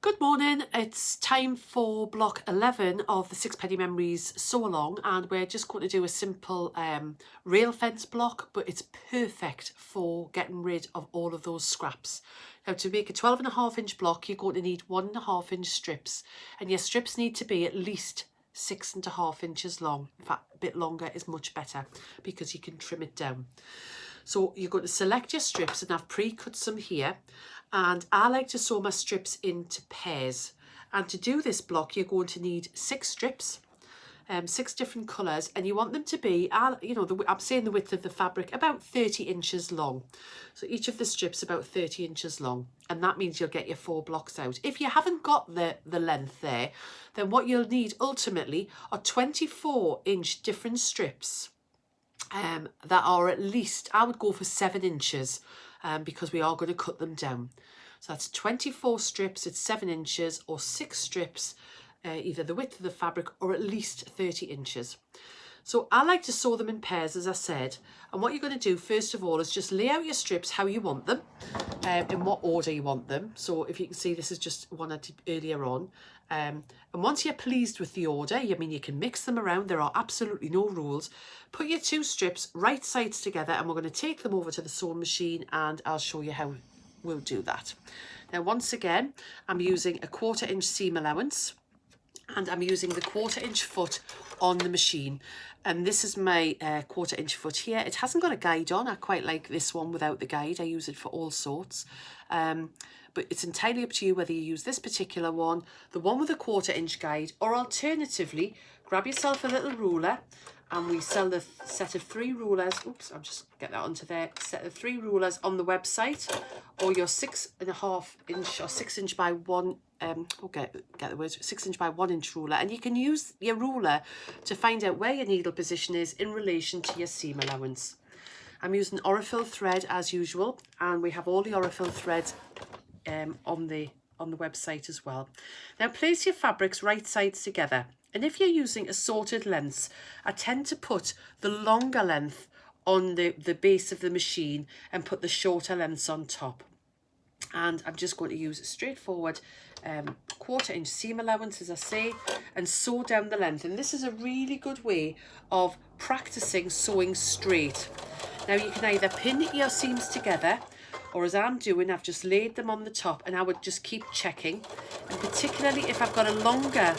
Good morning, it's time for block 11 of the Sixpenny Memories Sew Along, and we're just going to do a simple rail fence block, but it's perfect for getting rid of all of those scraps. Now, to make a 12.5 inch block, you're going to need 1.5 inch strips, and your strips need to be at least 6.5 inches long. In fact, a bit longer is much better because you can trim it down. So you're going to select your strips, and I've pre-cut some here, and I like to sew my strips into pairs. And to do this block, you're going to need 6 strips, 6 different colours, and you want them to be, I'm saying the width of the fabric, about 30 inches long. So each of the strips about 30 inches long, and that means you'll get your 4 blocks out. If you haven't got the length there, then what you'll need ultimately are 24-inch different strips that are at least, I would go for 7 inches because we are going to cut them down. So that's 24 strips at 7 inches, or 6 strips, either the width of the fabric or at least 30 inches. So I like to sew them in pairs, as I said. And what you're going to do first of all is just lay out your strips how you want them, in what order you want them. So if you can see, this is just one I did earlier on. And once you're pleased with the order, you can mix them around. There are absolutely no rules. Put your 2 strips right sides together, and we're going to take them over to the sewing machine, and I'll show you how we'll do that. Now, once again, I'm using a 1/4 inch seam allowance, and I'm using the 1/4 inch foot on the machine. And this is my 1/4 inch foot here. It hasn't got a guide on. I quite like this one without the guide. I use it for all sorts. But it's entirely up to you whether you use this particular one, the one with a 1/4 inch guide, or alternatively, grab yourself a little ruler, and we sell the set of 3 rulers. Oops, I'll just get that onto there. Set of 3 rulers on the website, or your 6.5 inch or 6 inch by 1. Get the words. 6 inch by 1 inch ruler, and you can use your ruler to find out where your needle position is in relation to your seam allowance. I'm using Orifil thread as usual, and we have all the Orifil threads on the website as well. Now, place your fabrics right sides together, and if you're using assorted lengths, I tend to put the longer length on the base of the machine and put the shorter lengths on top. And I'm just going to use a straightforward 1/4 inch seam allowance, as I say, and sew down the length. And this is a really good way of practicing sewing straight. Now, you can either pin your seams together, or as I'm doing, I've just laid them on the top, and I would just keep checking. And particularly if I've got a longer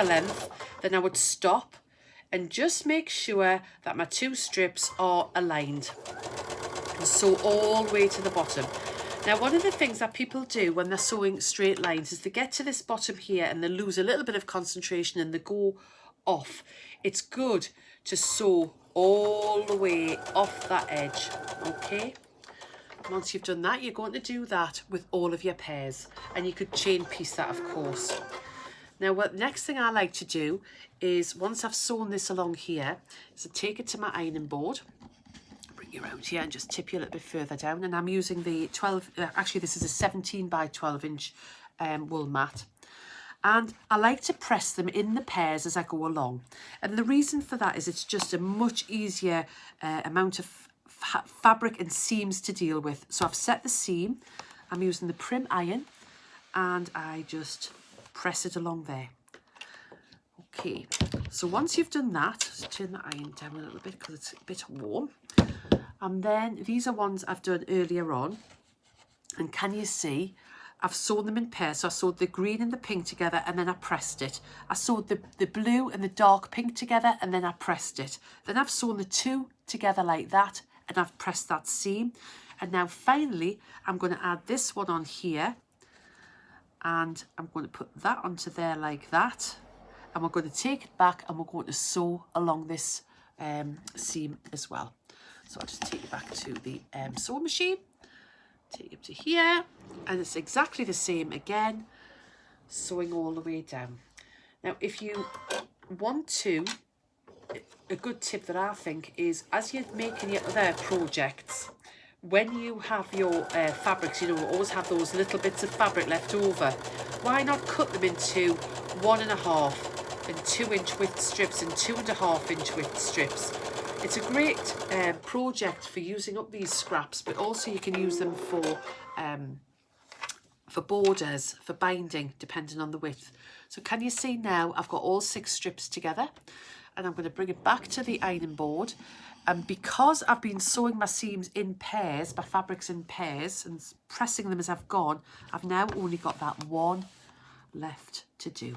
length, then I would stop and just make sure that my 2 strips are aligned, and sew all the way to the bottom. Now, one of the things that people do when they're sewing straight lines is they get to this bottom here and they lose a little bit of concentration and they go off. It's good to sew all the way off that edge, okay? Once you've done that, you're going to do that with all of your pairs, and you could chain piece that, of course. Now, what next thing I like to do is, once I've sewn this along here, is to take it to my ironing board, bring you around here and just tip you a little bit further down. And I'm using the actually this is a 17 by 12 inch wool mat. And I like to press them in the pairs as I go along. And the reason for that is it's just a much easier amount of fabric and seams to deal with. So I've set the seam, I'm using the prim iron, and I just press it along there. Okay, so once you've done that, just turn the iron down a little bit because it's a bit warm. And then these are ones I've done earlier on. And can you see? I've sewn them in pairs. So I sewed the green and the pink together, and then I pressed it. I sewed the blue and the dark pink together, and then I pressed it. Then I've sewn the 2 together like that, and I've pressed that seam. And now finally, I'm going to add this one on here, and I'm going to put that onto there like that. And we're going to take it back, and we're going to sew along this seam as well. So I'll just take you back to the sewing machine. Take it up to here, and it's exactly the same again, sewing all the way down. Now, if you want to, a good tip that I think is, as you're making your other projects, when you have your fabrics, always have those little bits of fabric left over, why not cut them into 1.5 and 2 inch width strips and 2.5 inch width strips? It's a great project for using up these scraps, but also you can use them for for borders, for binding, depending on the width. So can you see now I've got all 6 strips together, and I'm going to bring it back to the ironing board. And because I've been sewing my seams in pairs, my fabrics in pairs, and pressing them as I've gone, I've now only got that one left to do.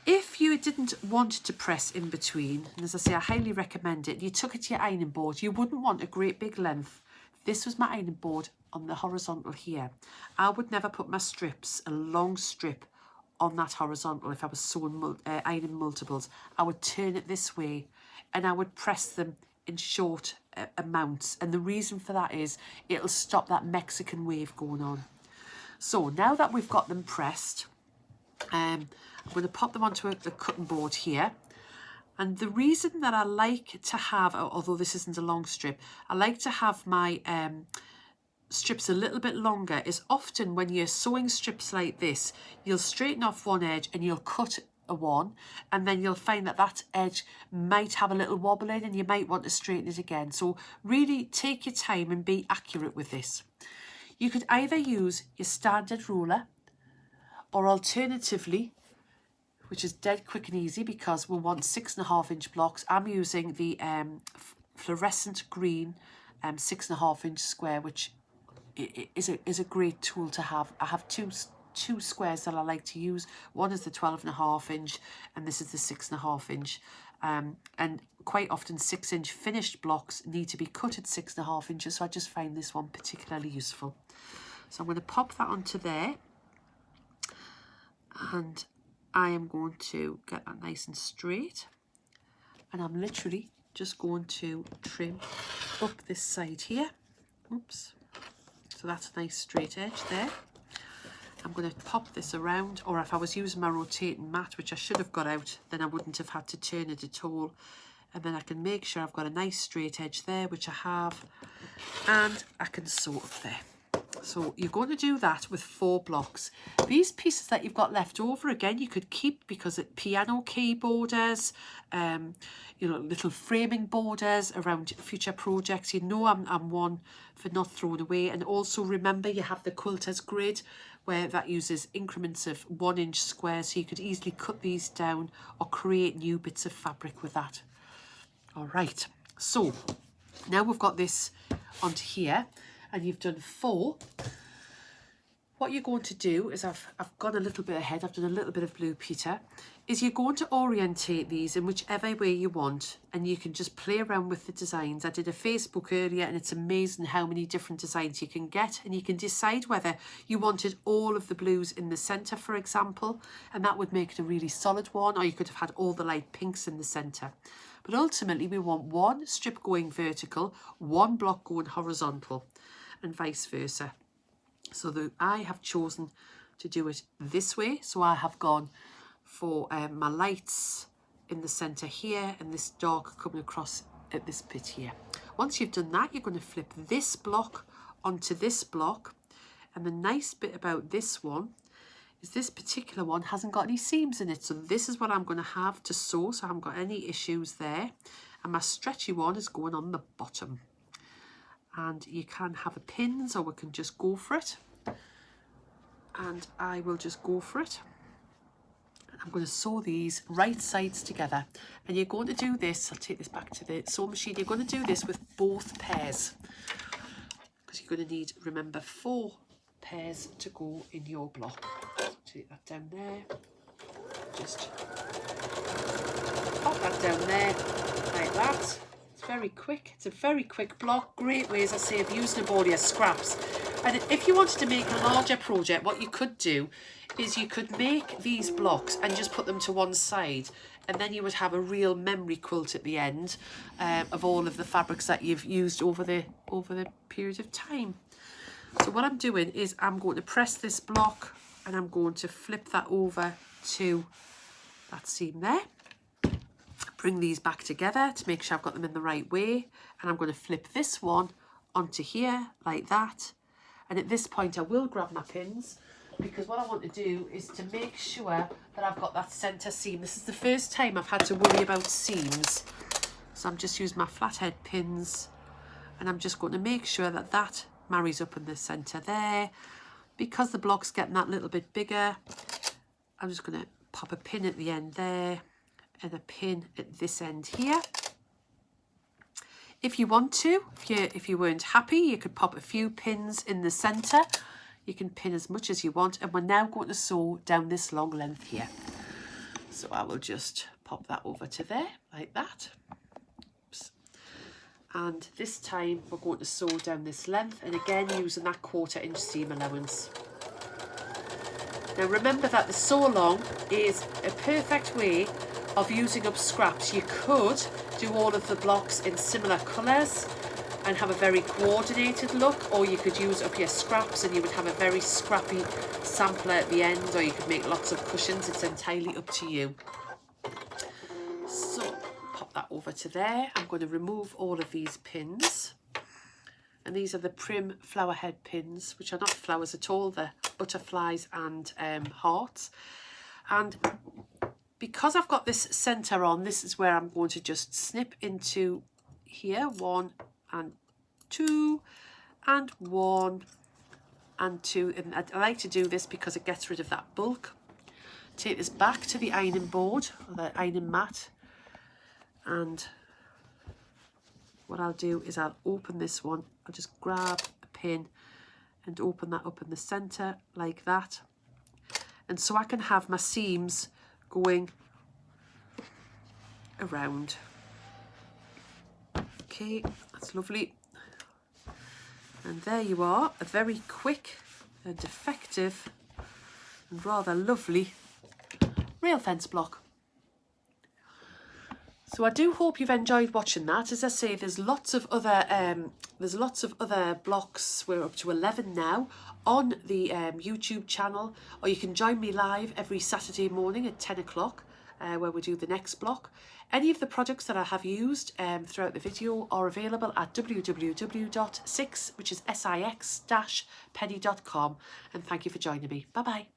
If you didn't want to press in between, and as I say, I highly recommend it, you took it to your ironing board, you wouldn't want a great big length. This was my ironing board on the horizontal here. I would never put my strips, a long strip, on that horizontal if I was sewing ironing multiples. I would turn it this way and I would press them in short amounts, and the reason for that is it'll stop that Mexican wave going on. So now that we've got them pressed, I'm going to pop them onto a cutting board here. And the reason that I like to have, although this isn't a long strip, I like to have my strips a little bit longer, is often when you're sewing strips like this, you'll straighten off one edge and you'll cut a one, and then you'll find that that edge might have a little wobble in and you might want to straighten it again. So really take your time and be accurate with this. You could either use your standard ruler, or alternatively, which is dead quick and easy because we'll want 6.5-inch blocks, I'm using the fluorescent green 6.5-inch square, which is a great tool to have. I have two squares that I like to use. One is the 12.5-inch and this is the 6.5-inch. And quite often 6-inch finished blocks need to be cut at 6.5 inches, so I just find this one particularly useful. So I'm going to pop that onto there, and I am going to get that nice and straight, and I'm literally just going to trim up this side here. Oops. So that's a nice straight edge there. I'm going to pop this around, or if I was using my rotating mat, which I should have got out, then I wouldn't have had to turn it at all. And then I can make sure I've got a nice straight edge there, which I have, and I can sew up there. So you're going to do that with 4 blocks. These pieces that you've got left over, again, you could keep because it piano key borders, you know, little framing borders around future projects. You know I'm one for not throwing away. And also remember, you have the quilter's grid where that uses increments of 1-inch squares, so you could easily cut these down or create new bits of fabric with that. All right, so now we've got this onto here, and you've done 4. What you're going to do is, I've gone a little bit ahead, I've done a little bit of Blue Peter, is you're going to orientate these in whichever way you want, and you can just play around with the designs. I did a Facebook earlier, and it's amazing how many different designs you can get, and you can decide whether you wanted all of the blues in the centre, for example, and that would make it a really solid one, or you could have had all the light pinks in the centre. But ultimately we want 1 strip going vertical, 1 block going horizontal, and vice versa. So I have chosen to do it this way. So I have gone for my lights in the centre here, and this dark coming across at this bit here. Once you've done that, you're going to flip this block onto this block, and the nice bit about this one is this particular one hasn't got any seams in it, so this is what I'm going to have to sew, so I haven't got any issues there. And my stretchy one is going on the bottom, and you can have a pins, or we can just go for it, and I will just go for it. I'm going to sew these right sides together, and you're going to do this, I'll take this back to the sewing machine, you're going to do this with both pairs, because you're going to need, remember, 4 pairs to go in your block. So take that down there, just pop that down there like that. It's very quick, it's a very quick block, great way, as I say, of using up all your scraps. And if you wanted to make a larger project, what you could do is you could make these blocks and just put them to one side, and then you would have a real memory quilt at the end of all of the fabrics that you've used over the period of time. So what I'm doing is I'm going to press this block, and I'm going to flip that over to that seam there. Bring these back together to make sure I've got them in the right way, and I'm going to flip this one onto here like that. And at this point I will grab my pins, because what I want to do is to make sure that I've got that centre seam. This is the first time I've had to worry about seams, so I'm just using my flathead pins, and I'm just going to make sure that that marries up in the centre there, Because the block's getting that little bit bigger, I'm just going to pop a pin at the end there and a pin at this end here. If you want to, if you weren't happy, you could pop a few pins in the centre. You can pin as much as you want, and we're now going to sew down this long length here. So I will just pop that over to there like that. Oops. And this time we're going to sew down this length, and again using that 1/4 inch seam allowance. Now remember that the sew along is a perfect way of using up scraps. You could do all of the blocks in similar colours and have a very coordinated look, or you could use up your scraps and you would have a very scrappy sampler at the end, or you could make lots of cushions. It's entirely up to you. So pop that over to there. I'm going to remove all of these pins, and these are the Prim flower head pins, which are not flowers at all, they're butterflies and hearts. And because I've got this centre on, this is where I'm going to just snip into here, 1 and 2 and 1 and 2. And I like to do this because it gets rid of that bulk. Take this back to the ironing board, or the ironing mat, and what I'll do is I'll open this one. I'll just grab a pin and open that up in the centre like that. And so I can have my seams going around. Okay, that's lovely. And there you are, a very quick and effective and rather lovely rail fence block. So I do hope you've enjoyed watching that. As I say, there's lots of other blocks. We're up to 11 now on the YouTube channel, or you can join me live every Saturday morning at 10 o'clock where we do the next block. Any of the products that I have used throughout the video are available at www.six, which is six-penny.com, and thank you for joining me. Bye bye.